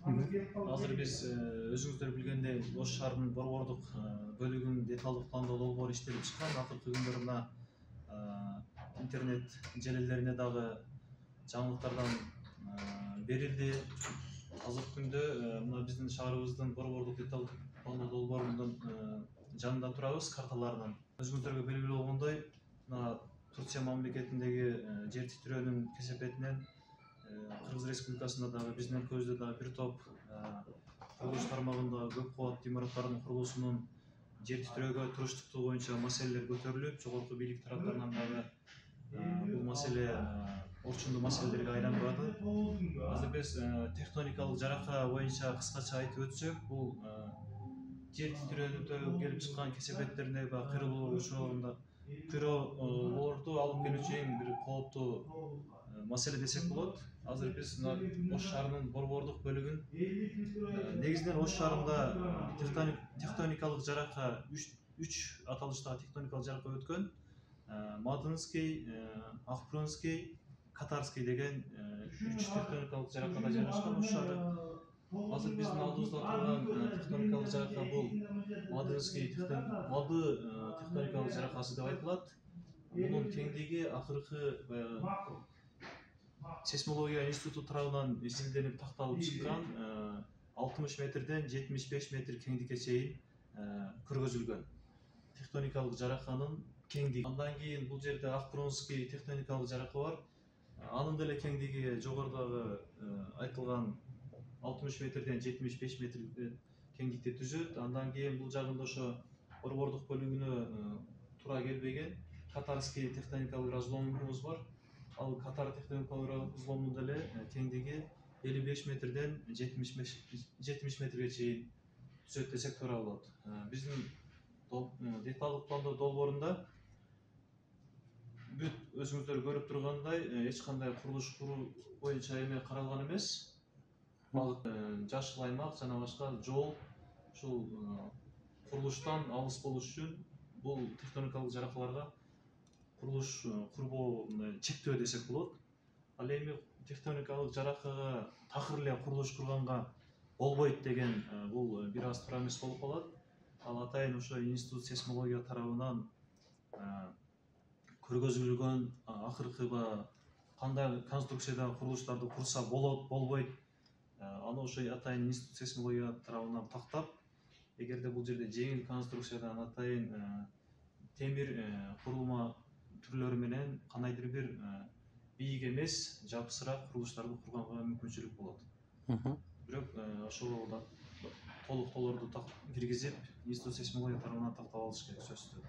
Азыр биз өзүңүздөр билгендей Ош шаарынын борбордук бөлүгүнүн деталдык пландоо долбоору иштелип чыккан. Акыркы күндөрү мына интернет желилерине дагы жаңылыктардан берилди. Азыркы күндө мына биздин шаарыбыздын борбордук деталдык пландоо долбоорунун жанында турабыз, карталарынын. Өзүңүздөргө белгилүү болгондой, мына Турция мамлекетиндеги жер титирөөнүн кесепетинен Кыргыз Республикасында дагы биздин өлкөбүздө дагы бир топ курулуш тармагында көп кабаттуу имараттардын курулусунун жер титирөөгө туруштуктугу боюнча маселелер көтөрүлүп, жогорку бийлик тараптарынан дагы бул маселе орчундуу маселелерге айланып атат. Азыр биз тектоникалык жарака боюнча кыскача айтып өтсөк, бул жер титирөөнүндө келип чыккан кесепеттериндеги кыйроолорду алып келүүчү эң бир кооптуу маселе десек болот. Азыр биз мына Ош шаарынын борбордук бөлүгүн негизинен Ош шаарында тектоникалык жарака үч аталыштагы тектоникалык жарака өткөн. Мадынский, Акпрынский, Катарский деген үч тектоникалык жаракада жайгашкан Ош шаары. Азыр биздин алдыбызда турган тектоникалык жарака бул Мадынский тектоникалык жаракасы деп айтылат. Мунун кеңдиги акыркы сейсмология институту тарабынан изилденип такталып чыккан 60 метрден 75 метр кеңдикке чейин көргөзүлгөн тектоникалык жараканын кеңдиги. Андан кийин бул жерде Акпрынский тектоникалык жарака бар. Анын деле кеңдиги жогорудагы айтылган 60 метрден 75 метр кеңдикти түзөт. Андан кийин бул жагында ошо борбордук бөлүгүнө туура келбеген Катарский тектоникалык разломубуз бар. Ал Катар тектоникалык разломунун деле кеңдиги 55 метрден 70 метрге чейин түзөт десек туура болот. Биздин деталдык пландоо долбоорунда бүт өзүңүздөр көрүп тургандай эч кандай курулуш куруу боюнча эме каралган эмес. Жашыл аймак жана башка жол ушул курулуштан алыс болуш үчүн бул тектоникалык жаракаларга курулуш курбоо чектөө десек болот. Ал эми тектоникалык жаракага такыр эле курулуш курганга болбойт деген бул бир аз туура эмес болуп калат. Ал атайын ошо институт сейсмология тарабынан көргөзүлгөн акыркы кандай конструкциядагы курулуштарды курса болот, болбойт, аны ошо атайын институт сейсмология тарабынан тактап, эгерде бул жерде жеңил конструкциядан атайын темир курулма түрлөрү менен кандайдыр бир бийик эмес, жапсырак курулуштарды курганга мүмкүнчүлүк болот. Бирок ошол толуктоолорду киргизип, институт сейсмология тарабынан тактап алыш керек сөзсүз.